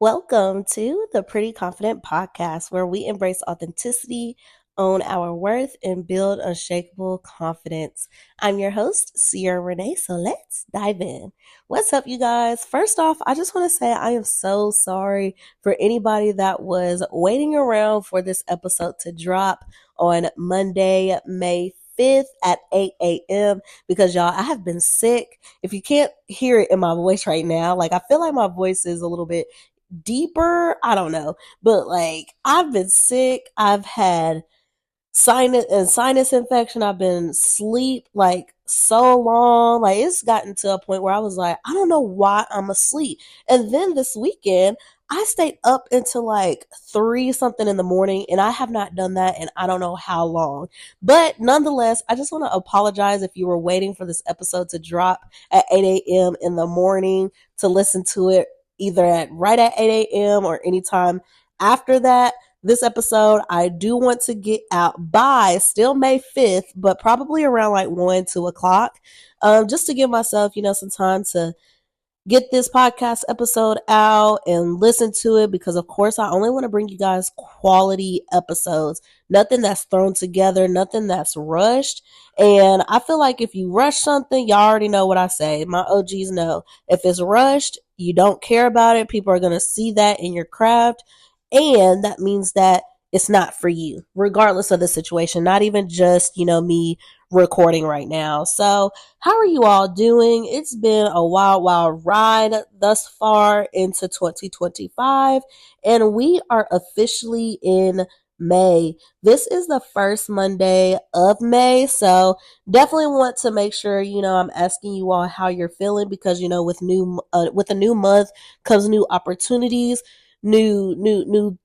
Welcome to the Pretty Confident Podcast, where we embrace authenticity, own our worth, and build unshakable confidence. I'm your host, Sierra Renee, so let's dive in. What's up, you guys? First off, I just want to say I am so sorry for anybody that was waiting around for this episode to drop on Monday, May 5th at 8 a.m. because y'all, I have been sick. If you can't hear it in my voice right now, I feel like my voice is a little bit deeper. I don't know. But I've been sick. I've had sinus infection. I've been asleep so long. It's gotten to a point where I was like, I don't know why I'm asleep. And then this weekend, I stayed up until 3 something in the morning, and I have not done that in I don't know how long. But nonetheless, I just want to apologize if you were waiting for this episode to drop at 8 a.m. in the morning to listen to it either right at 8 a.m. or anytime after that. This episode, I do want to get out by still May 5th, but probably around 1, 2 o'clock, just to give myself, some time to get this podcast episode out and listen to it, because of course I only want to bring you guys quality episodes, nothing that's thrown together, nothing that's rushed. And I feel like if you rush something, y'all already know what I say. My OGs know if it's rushed, you don't care about it. People are going to see that in your craft, and that means that it's not for you, regardless of the situation, not even just, me recording right now. So how are you all doing? It's been a wild ride thus far into 2025, and we are officially in May. This is the first Monday of May, so definitely want to make sure, I'm asking you all how you're feeling, because, with a new month comes new opportunities, new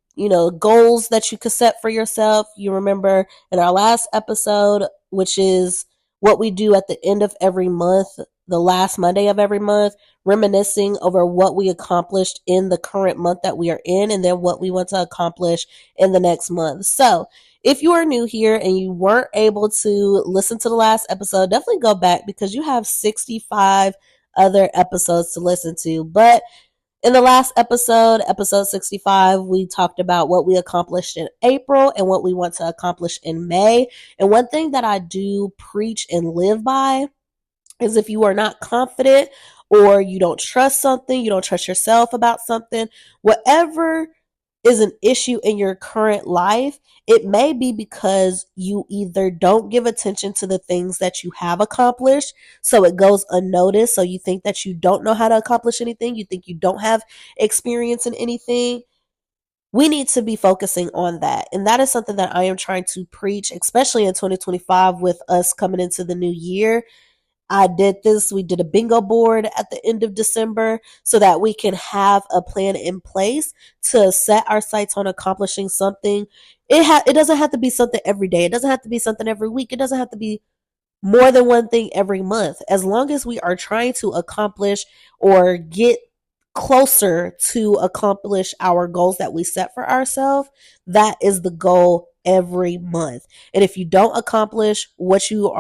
goals that you could set for yourself. You remember in our last episode, which is what we do at the end of every month, the last Monday of every month, reminiscing over what we accomplished in the current month that we are in, and then what we want to accomplish in the next month. So if you are new here and you weren't able to listen to the last episode, definitely go back, because you have 65 other episodes to listen to. But in the last episode, episode 65, we talked about what we accomplished in April and what we want to accomplish in May. And one thing that I do preach and live by is, if you are not confident, or you don't trust something, you don't trust yourself about something, whatever is an issue in your current life, it may be because you either don't give attention to the things that you have accomplished, so it goes unnoticed. So you think that you don't know how to accomplish anything, you think you don't have experience in anything. We need to be focusing on that. And that is something that I am trying to preach, especially in 2025 with us coming into the new year. I did this. We did a bingo board at the end of December so that we can have a plan in place to set our sights on accomplishing something. It doesn't have to be something every day. It doesn't have to be something every week. It doesn't have to be more than one thing every month. As long as we are trying to accomplish or get closer to accomplish our goals that we set for ourselves, that is the goal every month. And if you don't accomplish what you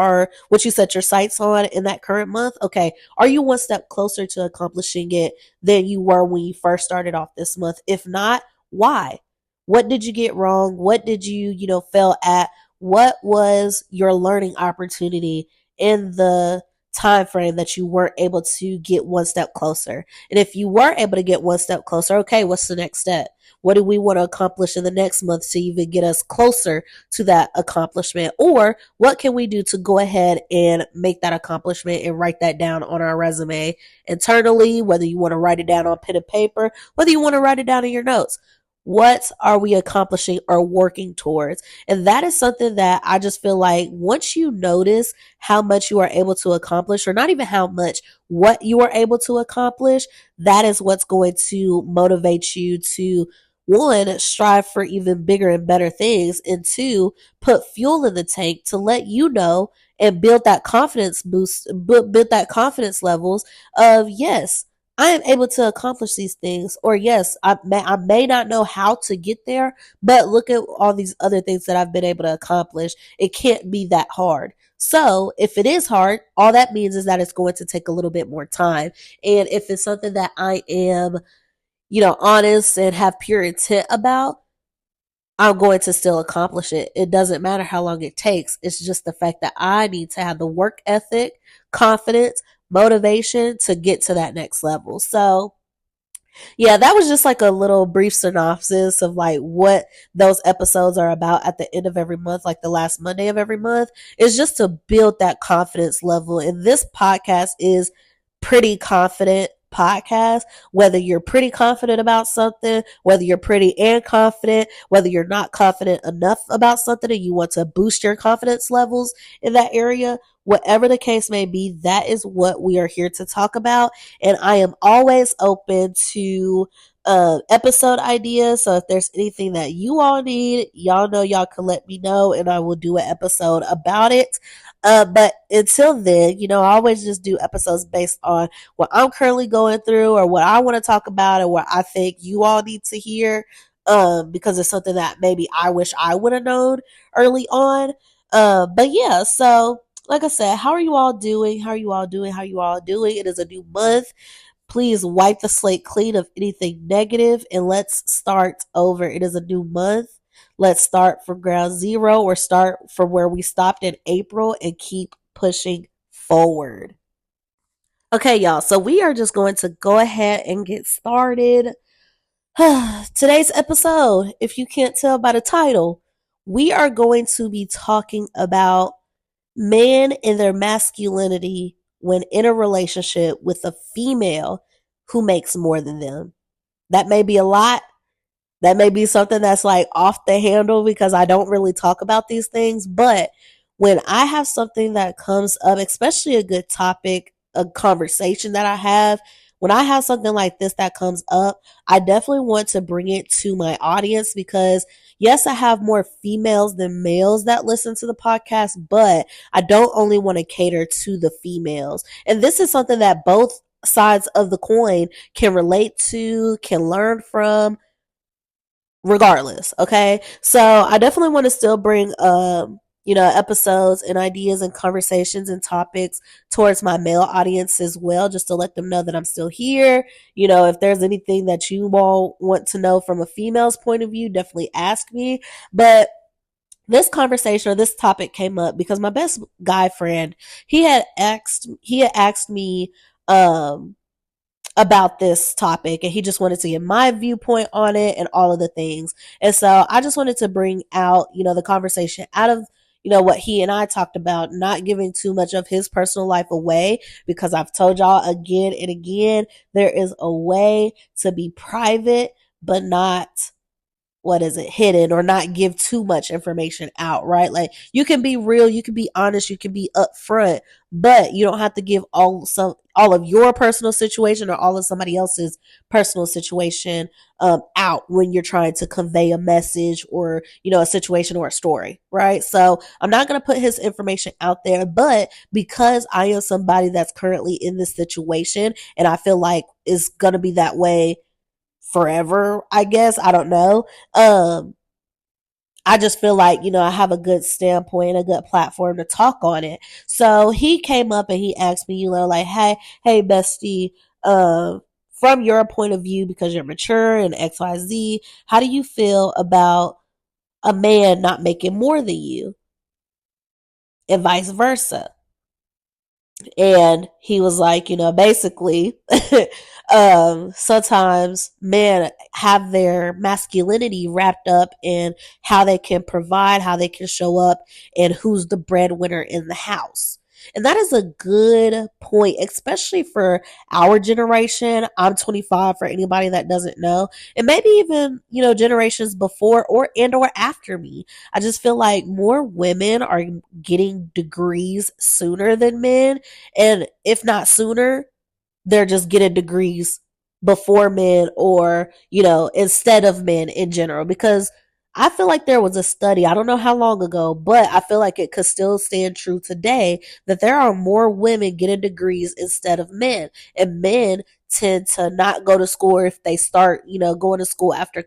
set your sights on in that current month, okay, are you one step closer to accomplishing it than you were when you first started off this month? If not, why? What did you get wrong? What did you, fail at? What was your learning opportunity in the time frame that you weren't able to get one step closer? And if you were able to get one step closer, okay, what's the next step? What do we want to accomplish in the next month to even get us closer to that accomplishment? Or what can we do to go ahead and make that accomplishment and write that down on our resume internally, whether you want to write it down on pen and paper, whether you want to write it down in your notes? What are we accomplishing or working towards? And that is something that I just feel like once you notice how much you are able to accomplish, or not even how much, what you are able to accomplish, that is what's going to motivate you to, one, strive for even bigger and better things, and two, put fuel in the tank to let you know and build that confidence build that confidence levels of, yes, I am able to accomplish these things, or yes, I may not know how to get there, but look at all these other things that I've been able to accomplish. It can't be that hard. So if it is hard, all that means is that it's going to take a little bit more time. And if it's something that I am honest and have pure intent about, I'm going to still accomplish it. It doesn't matter how long it takes. It's just the fact that I need to have the work ethic, confidence, motivation to get to that next level. So, yeah, that was just like a little brief synopsis of like what those episodes are about at the end of every month, like the last Monday of every month. Is just to build that confidence level. And this podcast is pretty confident podcast, whether you're pretty confident about something, whether you're pretty and confident, whether you're not confident enough about something and you want to boost your confidence levels in that area, whatever the case may be, that is what we are here to talk about. And I am always open to episode ideas. So if there's anything that you all need, y'all know y'all can let me know and I will do an episode about it. But until then, I always just do episodes based on what I'm currently going through or what I want to talk about or what I think you all need to hear. Because it's something that maybe I wish I would have known early on. But yeah, so like I said, how are you all doing? How are you all doing? How are you all doing? It is a new month. Please wipe the slate clean of anything negative and let's start over. It is a new month. Let's start from ground zero or start from where we stopped in April and keep pushing forward. Okay, y'all. So we are just going to go ahead and get started. Today's episode, if you can't tell by the title, we are going to be talking about men and their masculinity when in a relationship with a female who makes more than them. That may be a lot. That may be something that's like off the handle because I don't really talk about these things. But when I have something that comes up, especially a good topic, a conversation that I have, when I have something like this that comes up, I definitely want to bring it to my audience because yes, I have more females than males that listen to the podcast, but I don't only want to cater to the females. And this is something that both sides of the coin can relate to, can learn from, regardless. Okay. So I definitely want to still bring, episodes and ideas and conversations and topics towards my male audience as well, just to let them know that I'm still here. If there's anything that you all want to know from a female's point of view, definitely ask me. But this conversation or this topic came up because my best guy friend, he had asked me, about this topic and he just wanted to get my viewpoint on it and all of the things. And so I just wanted to bring out, the conversation out of, what he and I talked about, not giving too much of his personal life away because I've told y'all again and again, there is a way to be private, but not hidden or not give too much information out, right? Like you can be real, you can be honest, you can be upfront, but you don't have to give all of your personal situation or all of somebody else's personal situation out when you're trying to convey a message or a situation or a story, right? So I'm not going to put his information out there, but because I am somebody that's currently in this situation and I feel like it's going to be that way forever, I guess. I don't know. I just feel like, I have a good standpoint, a good platform to talk on it. So he came up and he asked me, like, hey, bestie, from your point of view, because you're mature and XYZ, how do you feel about a man not making more than you and vice versa? And he was like, basically, sometimes men have their masculinity wrapped up in how they can provide, how they can show up, and who's the breadwinner in the house. And that is a good point, especially for our generation. I'm 25 for anybody that doesn't know. And maybe even, generations before or after me. I just feel like more women are getting degrees sooner than men. And if not sooner, they're just getting degrees before men or, instead of men in general. Because I feel like there was a study, I don't know how long ago, but I feel like it could still stand true today that there are more women getting degrees instead of men. And men tend to not go to school, or if they start, going to school after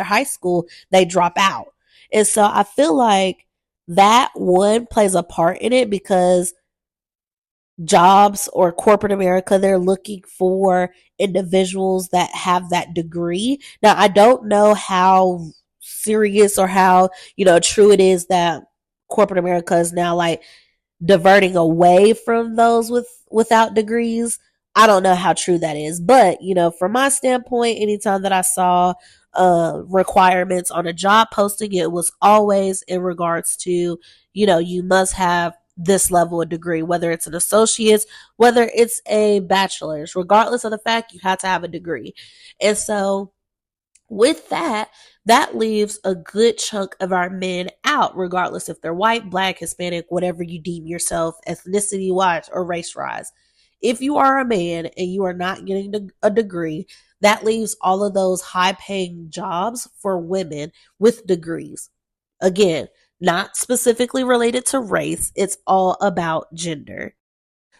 high school, they drop out. And so I feel like that one plays a part in it because jobs or corporate America, they're looking for individuals that have that degree. Now, I don't know how serious or how, true it is that corporate America is now like diverting away from those without degrees. I don't know how true that is, but from my standpoint, anytime that I saw requirements on a job posting, it was always in regards to, you must have this level of degree, whether it's an associate's, whether it's a bachelor's, regardless of the fact you had to have a degree. And so with that, that leaves a good chunk of our men out, regardless if they're white, black, Hispanic, whatever you deem yourself, ethnicity wise or race wise. If you are a man and you are not getting a degree, that leaves all of those high paying jobs for women with degrees. Again, not specifically related to race, it's all about gender.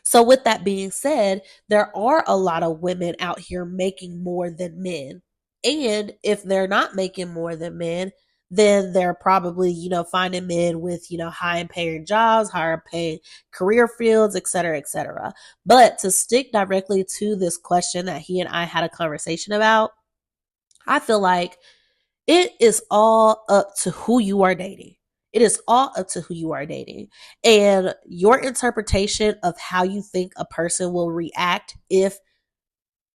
So, with that being said, there are a lot of women out here making more than men. And if they're not making more than men, then they're probably, finding men with, high paying jobs, higher paying career fields, et cetera, et cetera. But to stick directly to this question that he and I had a conversation about, I feel like it is all up to who you are dating. It is all up to who you are dating. And your interpretation of how you think a person will react if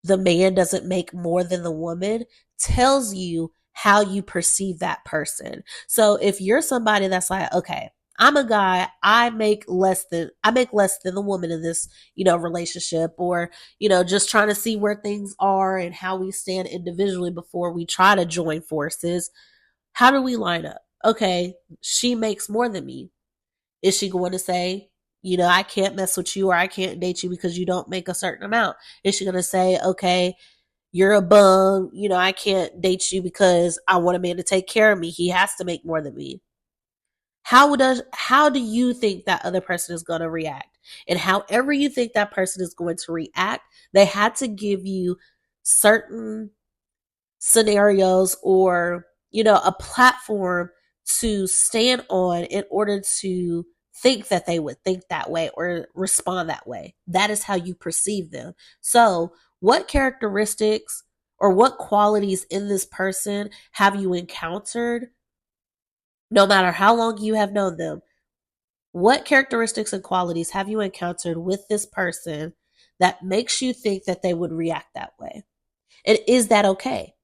the man doesn't make more than the woman tells you how you perceive that person. So if you're somebody that's like, okay, I'm a guy, I make less than the woman in this, relationship, or, just trying to see where things are and how we stand individually before we try to join forces. How do we line up? Okay, she makes more than me. Is she going to say, I can't mess with you or I can't date you because you don't make a certain amount? Is she going to say, okay, you're a bum, I can't date you because I want a man to take care of me. He has to make more than me. How do you think that other person is going to react? And however you think that person is going to react, they had to give you certain scenarios or a platform to stand on in order to think that they would think that way or respond that way. That is how you perceive them. So what characteristics or what qualities in this person have you encountered, no matter how long you have known them? What characteristics and qualities have you encountered with this person that makes you think that they would react that way? And is that okay?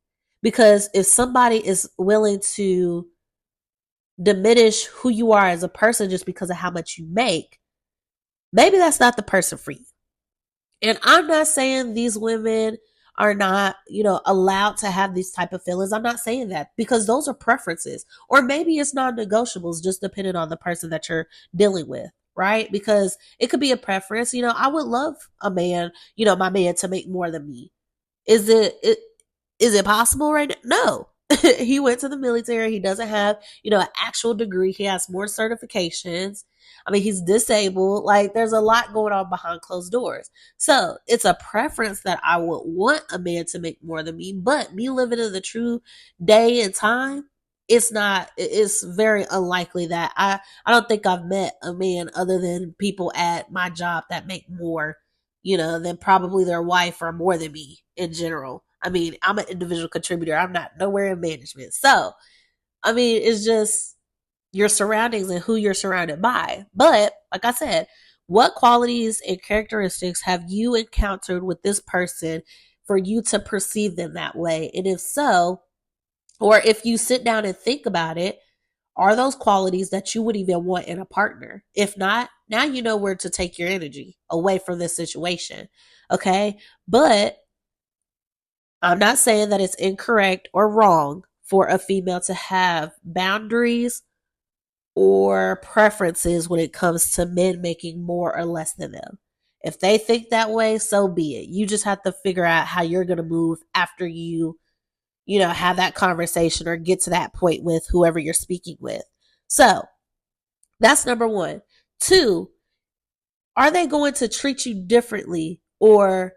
Because if somebody is willing to diminish who you are as a person just because of how much you make, maybe that's not the person for you. And I'm not saying these women are not, allowed to have these type of feelings. I'm not saying that, because those are preferences. Or maybe it's non-negotiables, just depending on the person that you're dealing with, right? Because it could be a preference. I would love a man, my man to make more than me. Is it possible right now? No. He went to the military. He doesn't have, an actual degree. He has more certifications. I mean, he's disabled. Like, there's a lot going on behind closed doors. So it's a preference that I would want a man to make more than me. But me living in the true day and time, it's very unlikely that I don't think I've met a man other than people at my job that make more, than probably their wife or more than me in general. I mean, I'm an individual contributor. I'm not nowhere in management. So, I mean, it's just your surroundings and who you're surrounded by. But like I said, what qualities and characteristics have you encountered with this person for you to perceive them that way? And if so, or if you sit down and think about it, are those qualities that you would even want in a partner? If not, now you know where to take your energy away from this situation. Okay. But I'm not saying that it's incorrect or wrong for a female to have boundaries or preferences when it comes to men making more or less than them. If they think that way, so be it. You just have to figure out how you're going to move after you have that conversation or get to that point with whoever you're speaking with. So that's number one. Two, are they going to treat you differently or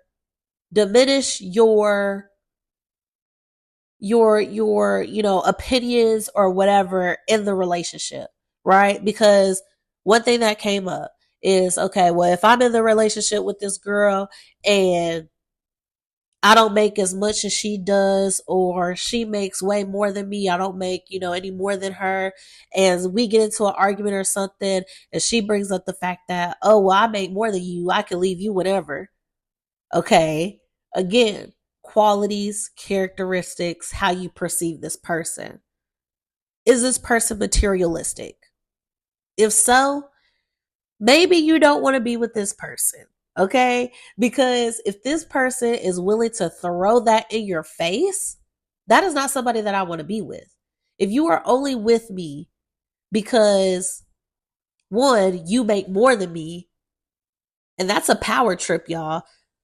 diminish your opinions or whatever in the relationship, right? Because one thing that came up is, okay, well, if I'm in the relationship with this girl and I don't make as much as she does, or she makes way more than me, I don't make, any more than her, and we get into an argument or something, and she brings up the fact that, oh, well, I make more than you, I can leave you whatever. Okay. Again, qualities, characteristics, how you perceive this person. Is this person materialistic? If so, maybe you don't want to be with this person. Okay. Because if this person is willing to throw that in your face, that is not somebody that I want to be with. If you are only with me because, one, you make more than me, and that's a power trip, y'all.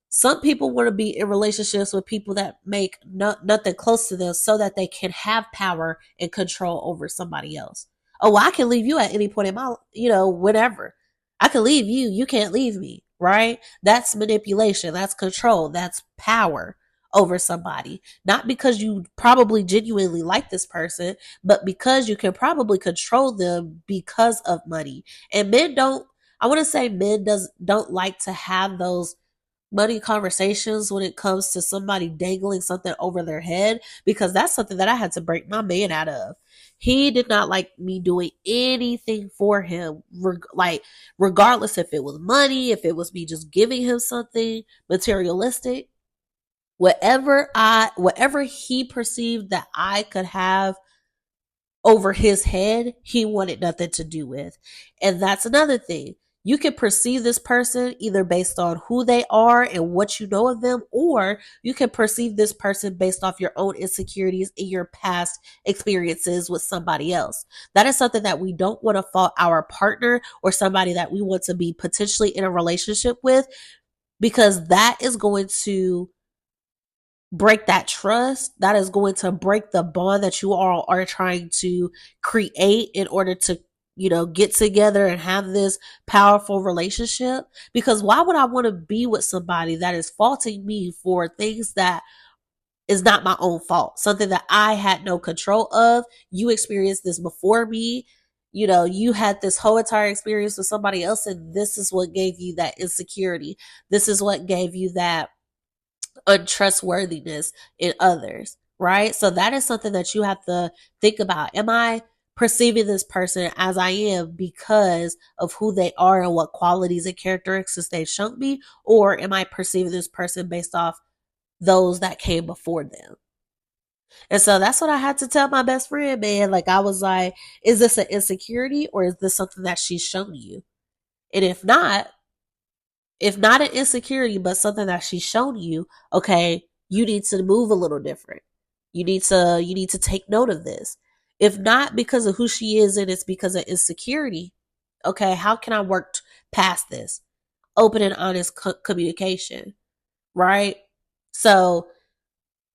Some people want to be in relationships with people that make nothing close to them so that they can have power and control over somebody else. Oh, well, I can leave you at any point in my, whenever. I can leave you. You can't leave me, right? That's manipulation. That's control. That's power over somebody. Not because you probably genuinely like this person, but because you can probably control them because of money. And men don't, I want to say men don't like to have those money conversations when it comes to somebody dangling something over their head, because that's something that I had to break my man out of. He did not like me doing anything for him, regardless if it was money, if it was me just giving him something materialistic, whatever he perceived that I could have over his head, he wanted nothing to do with. And that's another thing. You can perceive this person either based on who they are and what you know of them, or you can perceive this person based off your own insecurities and your past experiences with somebody else. That is something that we don't want to fault our partner or somebody that we want to be potentially in a relationship with, because that is going to break that trust. That is going to break the bond that you all are trying to create in order to, get together and have this powerful relationship. Because why would I want to be with somebody that is faulting me for things that is not my own fault, something that I had no control of? You experienced this before me. You had this whole entire experience with somebody else, and this is what gave you that insecurity. This is what gave you that untrustworthiness in others, right? So that is something that you have to think about. Am I perceiving this person as I am because of who they are and what qualities and characteristics they've shown me? Or am I perceiving this person based off those that came before them? And so that's what I had to tell my best friend, man. Like, I was like, is this an insecurity or is this something that she's shown you? And if not an insecurity, but something that she's shown you, okay, you need to move a little different. You need to take note of this. If not because of who she is and it's because of insecurity, okay, how can I work past this? Open and honest communication, right? So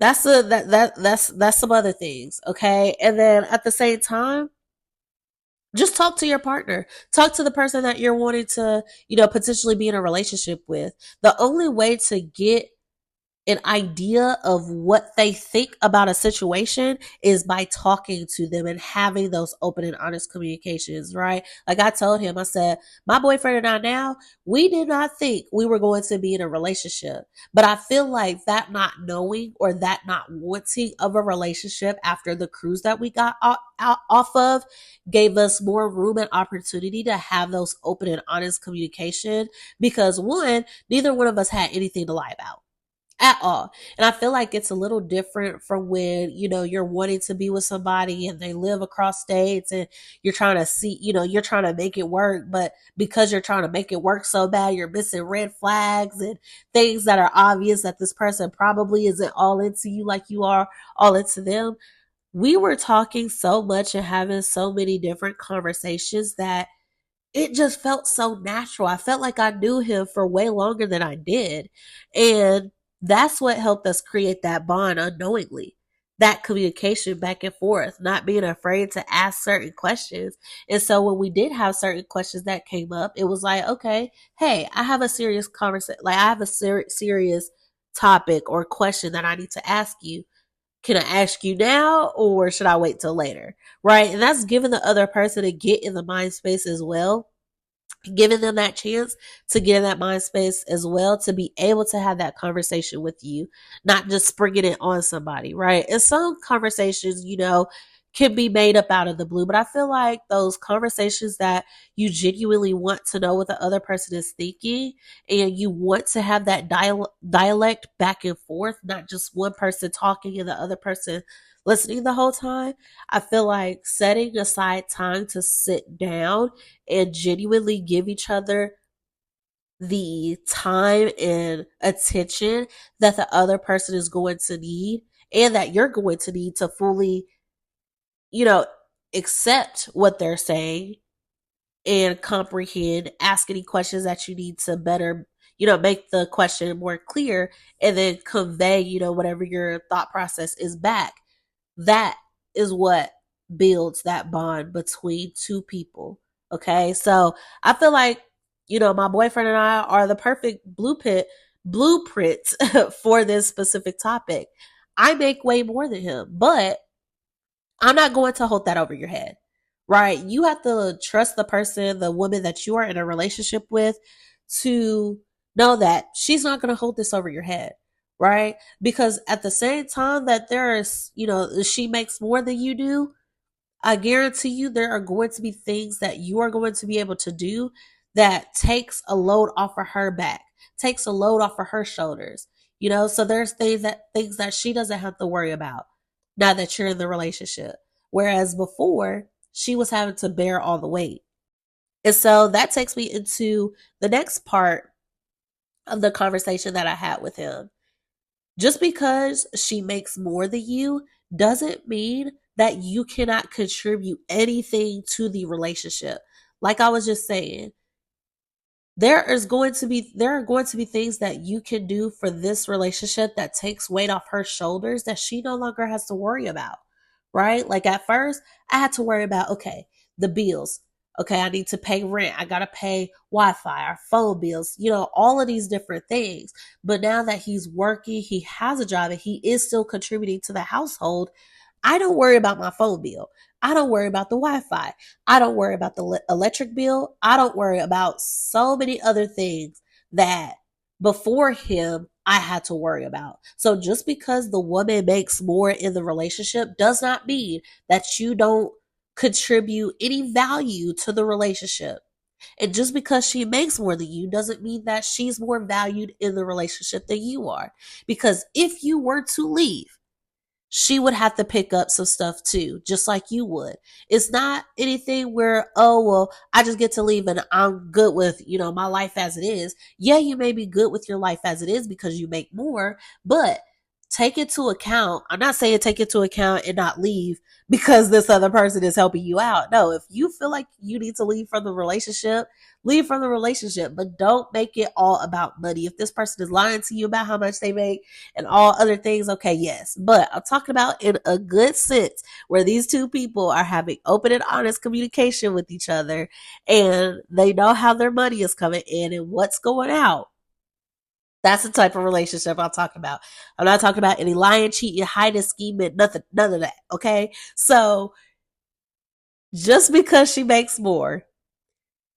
that's some other things, okay? And then at the same time, just talk to your partner. Talk to the person that you're wanting to, potentially be in a relationship with. The only way to get an idea of what they think about a situation is by talking to them and having those open and honest communications, right? Like I told him, I said, my boyfriend and I now, we did not think we were going to be in a relationship. But I feel like that not knowing or that not wanting of a relationship after the cruise that we got off of gave us more room and opportunity to have those open and honest communication, because one, neither one of us had anything to lie about at all. And I feel like it's a little different from when, you're wanting to be with somebody and they live across states and you're trying to see, you're trying to make it work, but because you're trying to make it work so bad, you're missing red flags and things that are obvious that this person probably isn't all into you like you are all into them. We were talking so much and having so many different conversations that it just felt so natural. I felt like I knew him for way longer than I did. And that's what helped us create that bond unknowingly. That communication back and forth, not being afraid to ask certain questions. And so when we did have certain questions that came up, it was like, okay, hey, I have a serious conversation. Like, I have a serious topic or question that I need to ask you. Can I ask you now or should I wait till later? Right. And that's giving the other person to get in the mind space as well, giving them that chance to get in that mind space as well, to be able to have that conversation with you, not just springing it on somebody, right? And some conversations, can be made up out of the blue, but I feel like those conversations that you genuinely want to know what the other person is thinking, and you want to have that dialect back and forth, not just one person talking and the other person listening the whole time. I feel like setting aside time to sit down and genuinely give each other the time and attention that the other person is going to need, and that you're going to need to fully, you know, accept what they're saying and comprehend, ask any questions that you need to better, make the question more clear, and then convey, whatever your thought process is back. That is what builds that bond between two people. Okay. So I feel like, my boyfriend and I are the perfect blueprint for this specific topic. I make way more than him, but I'm not going to hold that over your head, right? You have to trust the person, the woman that you are in a relationship with, to know that she's not going to hold this over your head, right? Because at the same time that she makes more than you do, I guarantee you there are going to be things that you are going to be able to do that takes a load off of her back, takes a load off of her shoulders. So there's things that she doesn't have to worry about now that you're in the relationship. Whereas before, she was having to bear all the weight. And so that takes me into the next part of the conversation that I had with him. Just because she makes more than you doesn't mean that you cannot contribute anything to the relationship. Like I was just saying, there are going to be things that you can do for this relationship that takes weight off her shoulders that she no longer has to worry about, right? Like at first I had to worry about, okay, the bills. Okay, I need to pay rent. I got to pay Wi-Fi, our phone bills, all of these different things. But now that he's working, he has a job, and he is still contributing to the household, I don't worry about my phone bill. I don't worry about the Wi-Fi. I don't worry about the electric bill. I don't worry about so many other things that before him I had to worry about. So just because the woman makes more in the relationship does not mean that you don't contribute any value to the relationship. And just because she makes more than you doesn't mean that she's more valued in the relationship than you are. Because if you were to leave, she would have to pick up some stuff too, just like you would. It's not anything where, oh, well, I just get to leave and I'm good with, my life as it is. Yeah, you may be good with your life as it is because you make more, but take into account. I'm not saying take into account and not leave because this other person is helping you out. No, if you feel like you need to leave from the relationship, leave from the relationship, but don't make it all about money. If this person is lying to you about how much they make and all other things, okay, yes. But I'm talking about in a good sense where these two people are having open and honest communication with each other, and they know how their money is coming in and what's going out. That's the type of relationship I'm talking about. I'm not talking about any lying, cheating, hiding, scheming, nothing, none of that. Okay. So just because she makes more,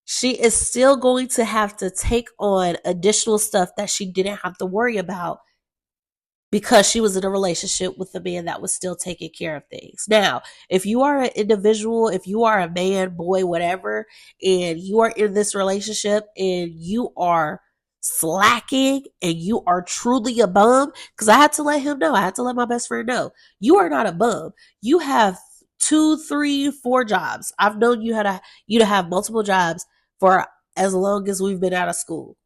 she is still going to have to take on additional stuff that she didn't have to worry about because she was in a relationship with a man that was still taking care of things. Now, if you are an individual, if you are a man, boy, whatever, and you are in this relationship and you are slacking and you are truly a bum, because I had to let him know, I had to let my best friend know, you are not a bum. You have 2, 3, 4 jobs. I've known you to have multiple jobs for as long as we've been out of school.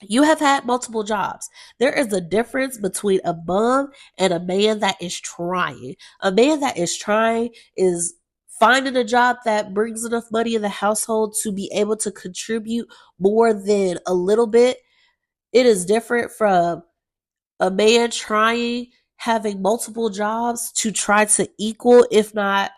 You have had multiple jobs. There is a difference between a bum and a man that is trying. A man that is trying is finding a job that brings enough money in the household to be able to contribute more than a little bit. It is different from a man trying, having multiple jobs to try to equal, if not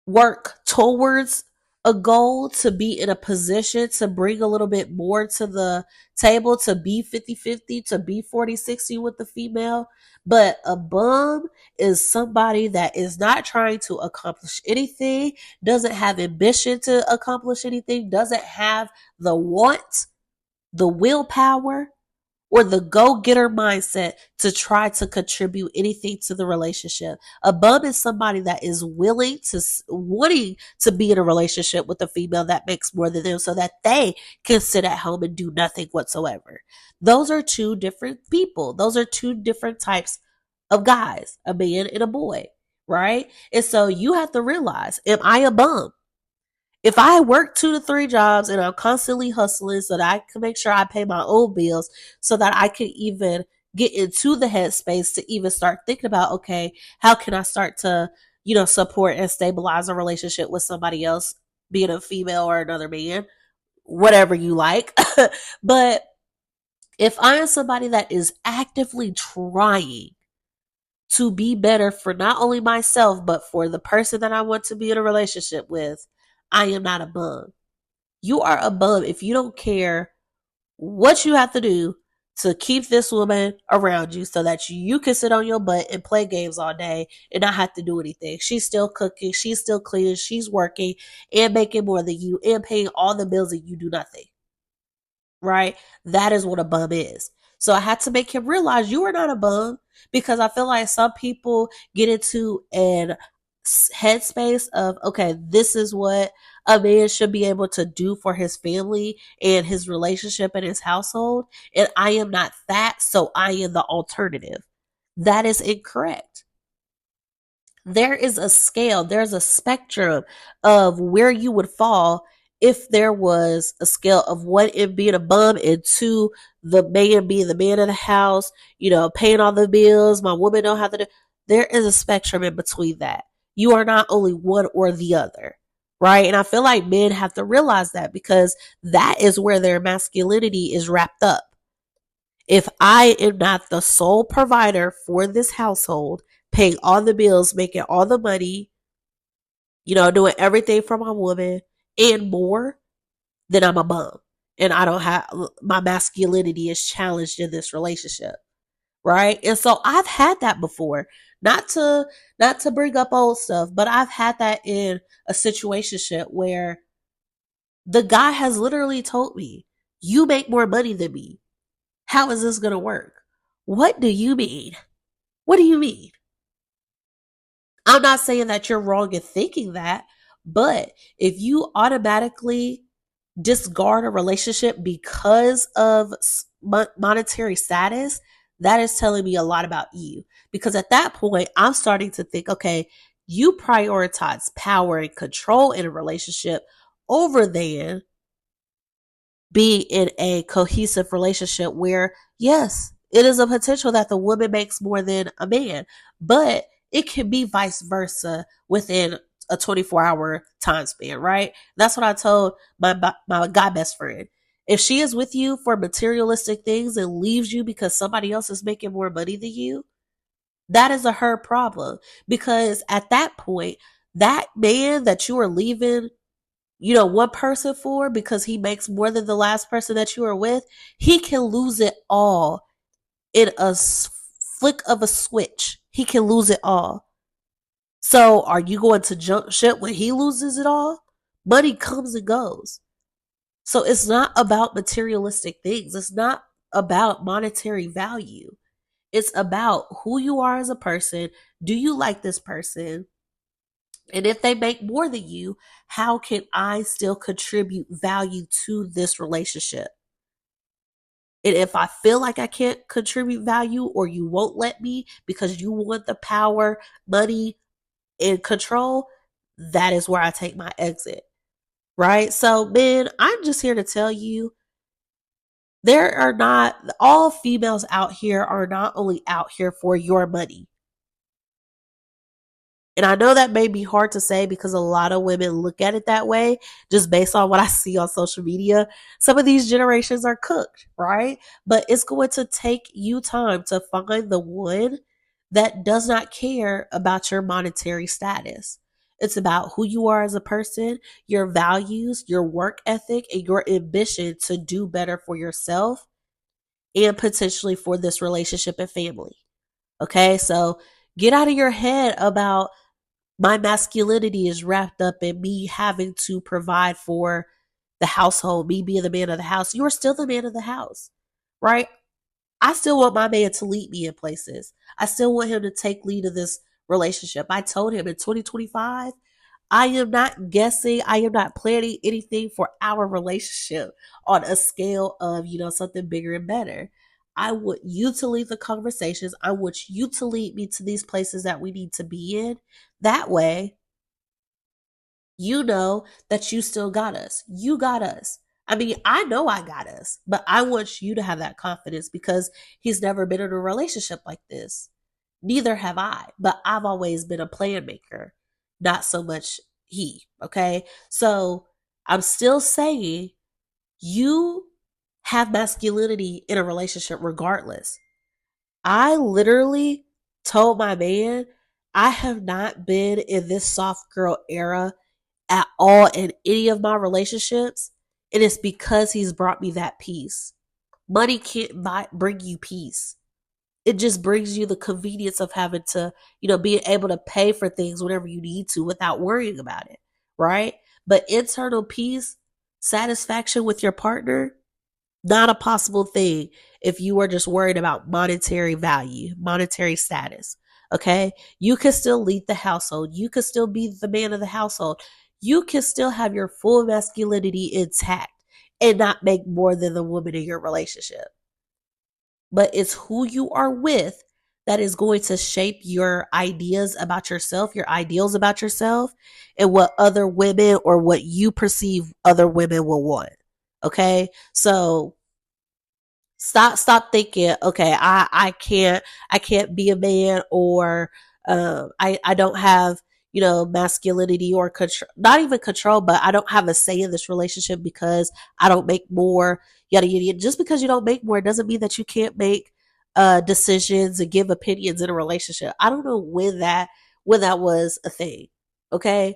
work towards a goal to be in a position to bring a little bit more to the table, to be 50-50, to be 40-60 with the female. But a bum is somebody that is not trying to accomplish anything, doesn't have ambition to accomplish anything, doesn't have the want, the willpower, or the go-getter mindset to try to contribute anything to the relationship. A bum is somebody that is wanting to be in a relationship with a female that makes more than them so that they can sit at home and do nothing whatsoever. Those are two different people. Those are two different types of guys, a man and a boy, right? And so you have to realize, am I a bum? If I work 2 to 3 jobs and I'm constantly hustling so that I can make sure I pay my own bills so that I can even get into the headspace to even start thinking about, okay, how can I start to, support and stabilize a relationship with somebody else, being a female or another man, whatever you like. But if I am somebody that is actively trying to be better for not only myself, but for the person that I want to be in a relationship with, I am not a bum. You are a bum if you don't care what you have to do to keep this woman around you so that you can sit on your butt and play games all day and not have to do anything. She's still cooking, she's still cleaning, she's working and making more than you and paying all the bills and you do nothing. Right? That is what a bum is. So I had to make him realize you are not a bum, because I feel like some people get into an headspace of, okay, this is what a man should be able to do for his family and his relationship and his household. And I am not that, so I am the alternative. That is incorrect. There is a scale, there's a spectrum of where you would fall if there was a scale of one, it being a bum, and two, the man being the man of the house, paying all the bills, my woman don't have to do. There is a spectrum in between that. You are not only one or the other, right? And I feel like men have to realize that, because that is where their masculinity is wrapped up. If I am not the sole provider for this household, paying all the bills, making all the money, doing everything for my woman and more, then I'm a bum. And I don't have, my masculinity is challenged in this relationship. Right. And so I've had that before. Not to bring up old stuff, but I've had that in a situationship where the guy has literally told me, you make more money than me. How is this going to work? What do you mean? What do you mean? I'm not saying that you're wrong in thinking that, but if you automatically discard a relationship because of monetary status, that is telling me a lot about you. Because at that point, I'm starting to think, okay, you prioritize power and control in a relationship over than be in a cohesive relationship where, yes, it is a potential that the woman makes more than a man, but it can be vice versa within a 24-hour time span, right? That's what I told my guy best friend. If she is with you for materialistic things and leaves you because somebody else is making more money than you, that is a her problem. Because at that point, that man that you are leaving one person for because he makes more than the last person that you were with, he can lose it all in a flick of a switch. He can lose it all. So are you going to jump ship when he loses it all? Money comes and goes. So it's not about materialistic things. It's not about monetary value. It's about who you are as a person. Do you like this person? And if they make more than you, how can I still contribute value to this relationship? And if I feel like I can't contribute value, or you won't let me because you want the power, money, and control, that is where I take my exit. Right? So, men, I'm just here to tell you, there are not, all females out here are not only out here for your money. And I know that may be hard to say because a lot of women look at it that way, just based on what I see on social media. Some of these generations are cooked, right? But it's going to take you time to find the one that does not care about your monetary status. It's about who you are as a person, your values, your work ethic, and your ambition to do better for yourself and potentially for this relationship and family. Okay, so get out of your head about my masculinity is wrapped up in me having to provide for the household, me being the man of the house. You are still the man of the house, right? I still want my man to lead me in places. I still want him to take lead of this relationship. I told him in 2025, I am not guessing. I am not planning anything for our relationship on a scale of, something bigger and better. I want you to lead the conversations. I want you to lead me to these places that we need to be in. That way, you know that you still got us. You got us. I mean, I know I got us, but I want you to have that confidence because he's never been in a relationship like this. Neither have I, but I've always been a plan maker, not so much he. Okay. So I'm still saying you have masculinity in a relationship regardless. I literally told my man, I have not been in this soft girl era at all in any of my relationships. And it's because he's brought me that peace. Money can't bring you peace. It just brings you the convenience of having to, being able to pay for things whenever you need to without worrying about it, right? But internal peace, satisfaction with your partner, not a possible thing if you are just worried about monetary value, monetary status. Okay. You can still lead the household. You can still be the man of the household. You can still have your full masculinity intact and not make more than the woman in your relationship. But it's who you are with that is going to shape your ideas about yourself, your ideals about yourself, and what other women or what you perceive other women will want. Okay. So stop thinking, okay, I can't be a man, or I don't have, masculinity or control, not even control, but I don't have a say in this relationship because I don't make more, yada yada yada. Just because you don't make more doesn't mean that you can't make decisions and give opinions in a relationship. I don't know when that was a thing. Okay.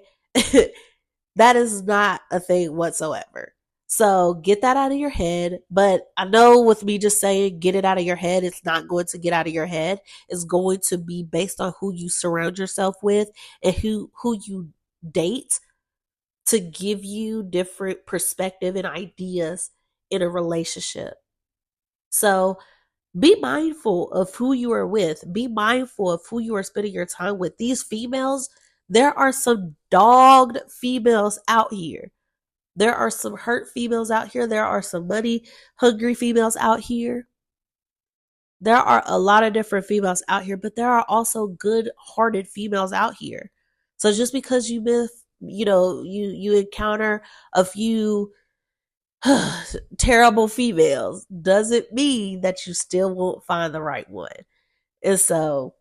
That is not a thing whatsoever. So get that out of your head. But I know with me just saying get it out of your head, it's not going to get out of your head. It's going to be based on who you surround yourself with and who you date to give you different perspective and ideas in a relationship. So be mindful of who you are with. Be mindful of who you are spending your time with. These females, there are some dogged females out here. There are some hurt females out here. There are some money hungry females out here. There are a lot of different females out here, but there are also good hearted females out here. So just because you encounter a few terrible females doesn't mean that you still won't find the right one. And so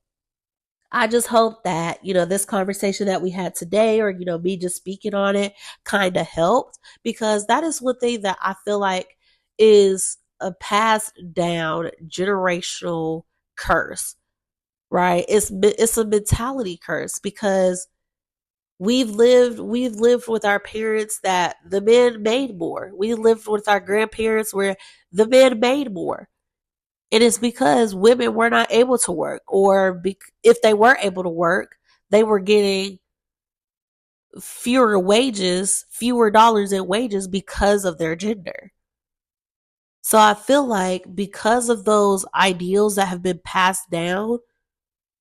I just hope that, this conversation that we had today, or, me just speaking on it kind of helped, because that is one thing that I feel like is a passed down generational curse, right? It's a mentality curse because we've lived with our parents that the men made more. We lived with our grandparents where the men made more. And it's because women were not able to work, or if they were able to work, they were getting fewer dollars in wages because of their gender. So I feel like because of those ideals that have been passed down,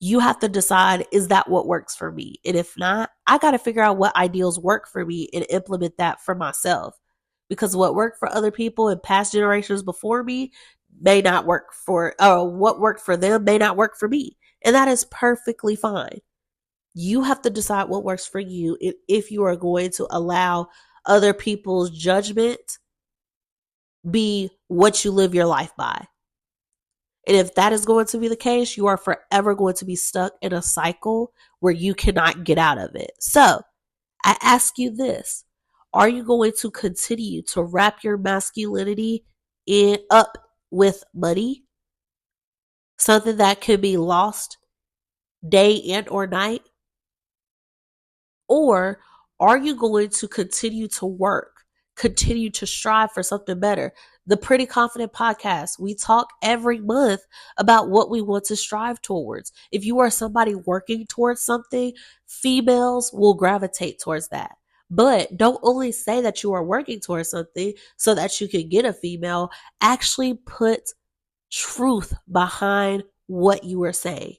you have to decide, is that what works for me? And if not, I got to figure out what ideals work for me and implement that for myself. Because what worked for other people in past generations before me may not work for, what worked for them may not work for me. And that is perfectly fine. You have to decide what works for you if you are going to allow other people's judgment be what you live your life by. And if that is going to be the case, you are forever going to be stuck in a cycle where you cannot get out of it. So I ask you this: are you going to continue to wrap your masculinity up with money? Something that could be lost day and or night? Or are you going to continue to work, continue to strive for something better? The Pretty Confident Podcast, we talk every month about what we want to strive towards. If you are somebody working towards something, females will gravitate towards that. But don't only say that you are working towards something so that you can get a female. Actually put truth behind what you are saying,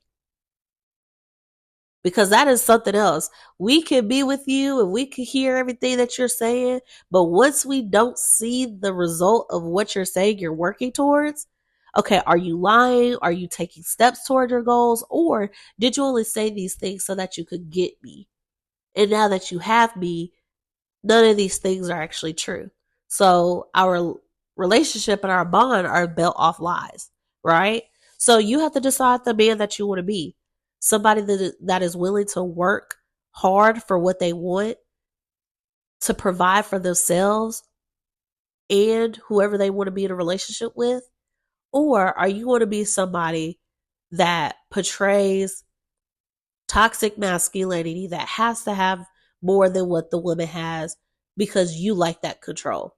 because that is something else. We can be with you and we can hear everything that you're saying, but once we don't see the result of what you're saying you're working towards, okay, are you lying? Are you taking steps toward your goals? Or did you only say these things so that you could get me? And now that you have me, none of these things are actually true. So our relationship and our bond are built off lies, right? So you have to decide the man that you want to be. Somebody that is willing to work hard for what they want, to provide for themselves and whoever they want to be in a relationship with. Or are you going to be somebody that portrays toxic masculinity, that has to have more than what the woman has because you like that control?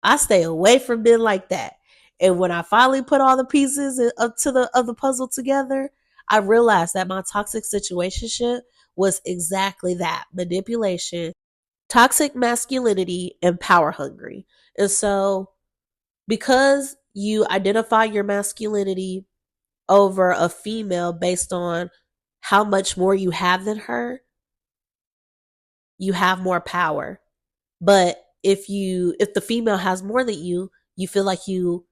I stay away from men like that. And when I finally put all the pieces of the puzzle together, I realized that my toxic situationship was exactly that: manipulation, toxic masculinity, and power hungry. And so, because you identify your masculinity over a female based on how much more you have than her, you have more power. But if the female has more than you feel like your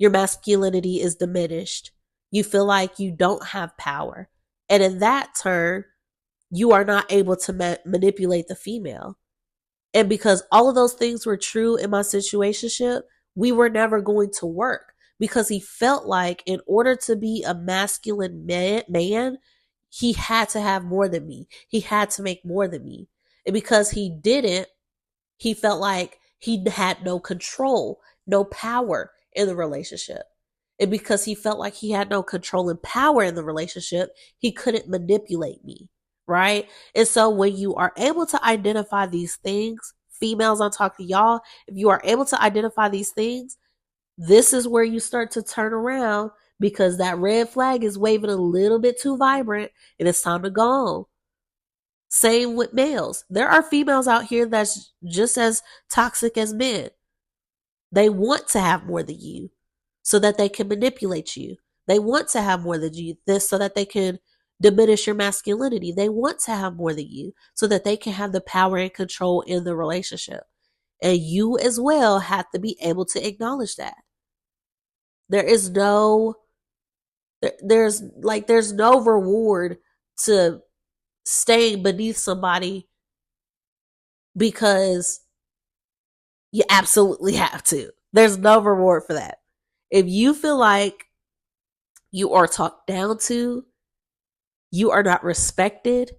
masculinity is diminished. You feel like you don't have power. And in that turn, you are not able to manipulate the female. And because all of those things were true in my situationship, we were never going to work, because he felt like in order to be a masculine man, he had to have more than me. He had to make more than me. And because he didn't, he felt like he had no control, no power in the relationship. And because he felt like he had no control and power in the relationship, he couldn't manipulate me, right? And so when you are able to identify these things, females, I'm talking to y'all, if you are able to identify these things, this is where you start to turn around, because that red flag is waving a little bit too vibrant and it's time to go on. Same with males. There are females out here that's just as toxic as men. They want to have more than you so that they can manipulate you. They want to have more than you this so that they can diminish your masculinity. They want to have more than you so that they can have the power and control in the relationship. And you as well have to be able to acknowledge that. There is no there's no reward to staying beneath somebody because you absolutely have to. There's no reward for that. If you feel like you are talked down to, you are not respected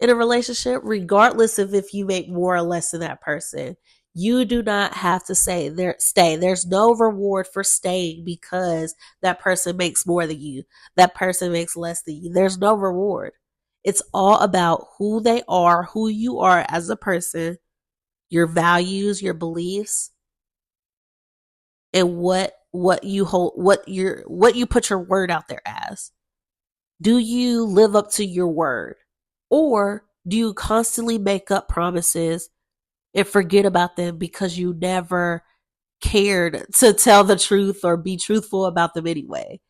in a relationship, regardless of if you make more or less than that person, you do not have to stay. There's no reward for staying because that person makes more than you. That person makes less than you. There's no reward. It's all about who they are, who you are as a person, your values, your beliefs, and what you hold, what you put your word out there as. Do you live up to your word? Or do you constantly make up promises and forget about them because you never cared to tell the truth or be truthful about them anyway?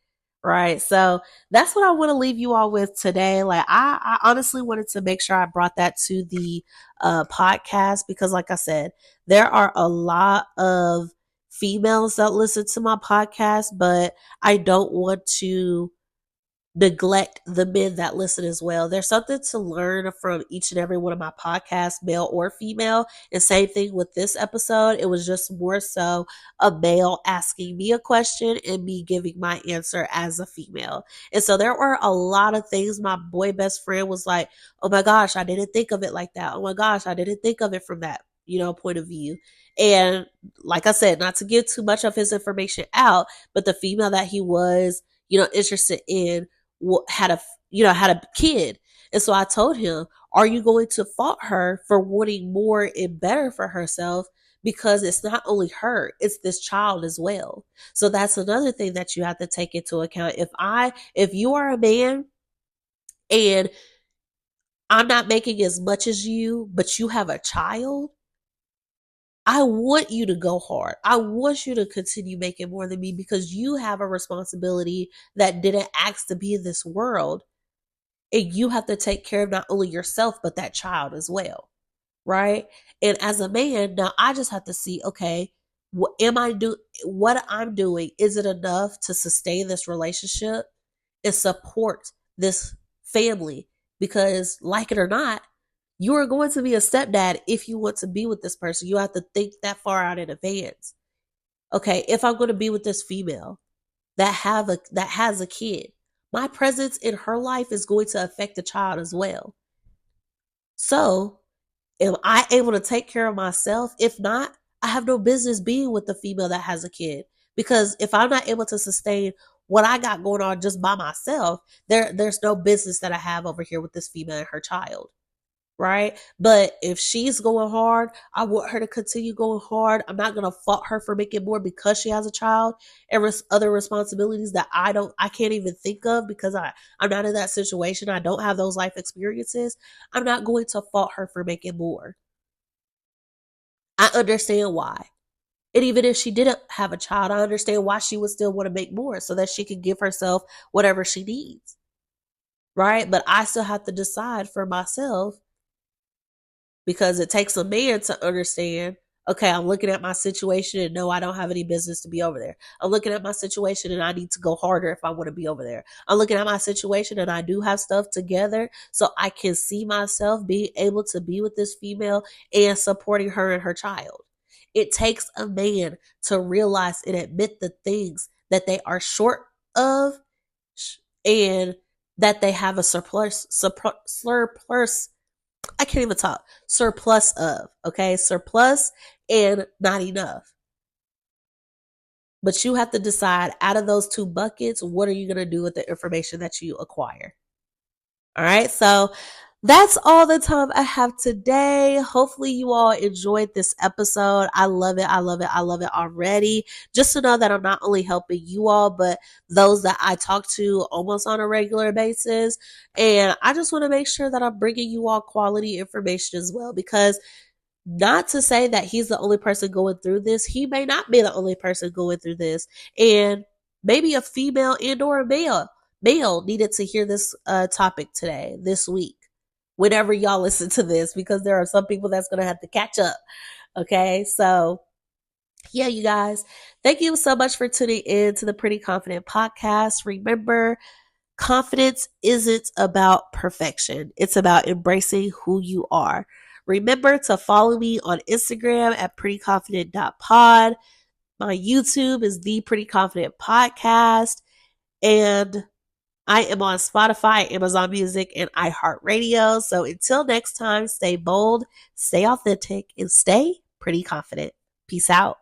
Right. So that's what I want to leave you all with today. Like, I honestly wanted to make sure I brought that to the podcast, because like I said, there are a lot of females that listen to my podcast, but I don't want to neglect the men that listen as well. There's something to learn from each and every one of my podcasts, male or female. And same thing with this episode. It was just more so a male asking me a question and me giving my answer as a female. And so there were a lot of things my boy best friend was like, oh my gosh, I didn't think of it like that. Oh my gosh, I didn't think of it from that, point of view. And like I said, not to give too much of his information out, but the female that he was, interested in had a kid. And so I told him, are you going to fault her for wanting more and better for herself? Because it's not only her, it's this child as well. So that's another thing that you have to take into account. If you are a man and I'm not making as much as you, but you have a child, I want you to go hard. I want you to continue making more than me because you have a responsibility that didn't ask to be in this world. And you have to take care of not only yourself, but that child as well. Right. And as a man, now I just have to see, okay, what I'm doing, is it enough to sustain this relationship and support this family? Because like it or not, you are going to be a stepdad if you want to be with this person. You have to think that far out in advance. Okay, if I'm going to be with this female that has a kid, my presence in her life is going to affect the child as well. So, am I able to take care of myself? If not, I have no business being with the female that has a kid. Because if I'm not able to sustain what I got going on just by myself, there's no business that I have over here with this female and her child. Right? But if she's going hard, I want her to continue going hard. I'm not going to fault her for making more because she has a child and other responsibilities that I can't even think of because I'm not in that situation. I don't have those life experiences. I'm not going to fault her for making more. I understand why. And even if she didn't have a child, I understand why she would still want to make more so that she can give herself whatever she needs. Right? But I still have to decide for myself, because it takes a man to understand, okay, I'm looking at my situation and no, I don't have any business to be over there. I'm looking at my situation and I need to go harder if I want to be over there. I'm looking at my situation and I do have stuff together so I can see myself being able to be with this female and supporting her and her child. It takes a man to realize and admit the things that they are short of and that they have a surplus, I can't even talk. Surplus of, okay? Surplus and not enough. But you have to decide out of those two buckets, what are you going to do with the information that you acquire? All right. So that's all the time I have today. Hopefully you all enjoyed this episode. I love it. I love it. I love it already. Just to know that I'm not only helping you all, but those that I talk to almost on a regular basis. And I just want to make sure that I'm bringing you all quality information as well, because not to say that he's the only person going through this. He may not be the only person going through this. And maybe a female and or a male needed to hear this topic today, this week, whenever y'all listen to this, because there are some people that's going to have to catch up. Okay. So yeah, you guys, thank you so much for tuning in to the Pretty Confident podcast. Remember, confidence isn't about perfection. It's about embracing who you are. Remember to follow me on Instagram at prettyconfident.pod. My YouTube is the Pretty Confident Podcast. And I am on Spotify, Amazon Music, and iHeartRadio. So until next time, stay bold, stay authentic, and stay pretty confident. Peace out.